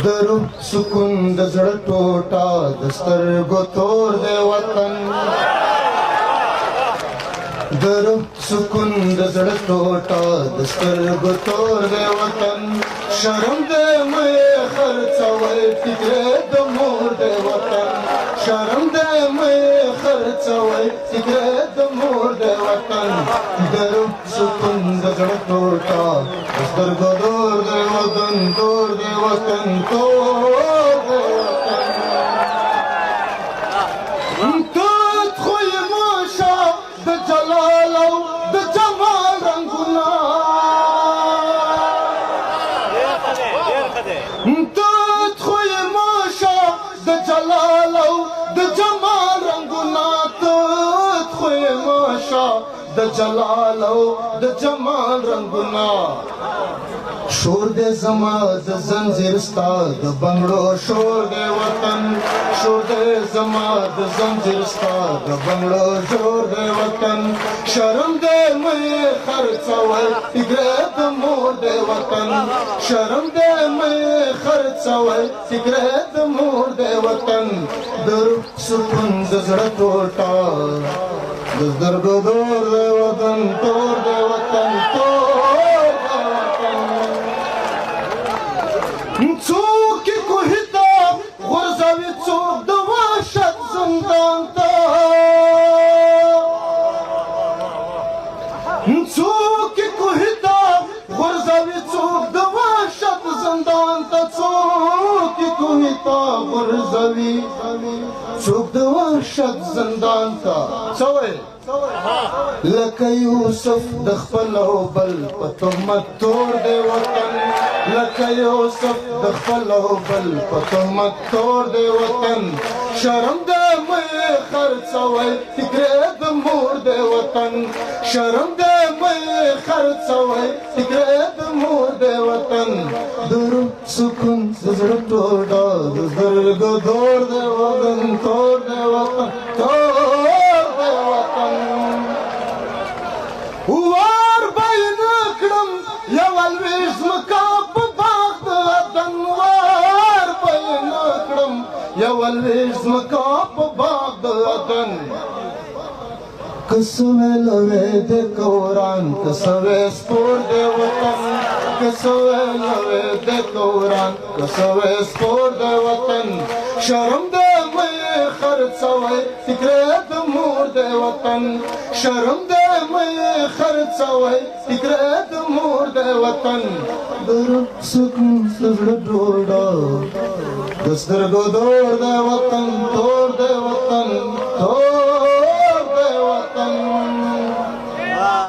درو سکون د زړه ټوټه د سترګو تور دی وطن درو سکون د زړه ټوټه د سترګو تور دی وطن شرم دې مې خرڅوي فکر د مور دی وطن شرم دې مې خرڅوي فکر د مور دی وطن درو سکون د زړه ټوټه د سترګو تور دی وطن تور دی وطن تور دی وطن توت خوی موشا د جلال او د جمال رنگونه توت خوی موشا د جلال او د جمال رنگونه توت خوی موشا د جلال او د جمال رنگونه شور دے زما د زنجیر ستا د بنگړو شور دے وطن شور دے زما د زنجیر ستا د بنگړو شور دے وطن شرم دے مې خرڅوي فکر د مور دے وطن شرم دے مې خرڅوي فکر د مور دے وطن در سکون د زړه ټوټه د سترګو تور دے وطن تور دے وطن څوک کوهی ته غورځوي څوک د وحشت زندان ته څوک کوهی ته غورځوي څوک د وحشت زندان ته څوک کوهی ته غورځوي څوک د وحشت زندان ته لکه یوسف د خپل او بل په تهمت تور دی وطن لکه یوسف د خپل او بل په تهمت تور دی وطن شرم دې مې خرڅوي فکر د مور دی وطن شرم دې مې خرڅوي فکر د مور دی وطن در سکون د زړه ټوټه د سترګو تور دی وطن تور دی وطن وار بین کړم یو الویز مکا په باغ د وطن وار بین کړم یو الویز مکا په باغ د وطن کسوه لوی د کوران کسوه سپور د وطن کسوه لوی د کوران کسوه سپور د وطن شرم دې مې خرڅوي فکر د مور د وطن شرم دې مې خرڅوي فکر د مور د وطن در سکون د زړه ټوټه د سترګو تور د وطن تور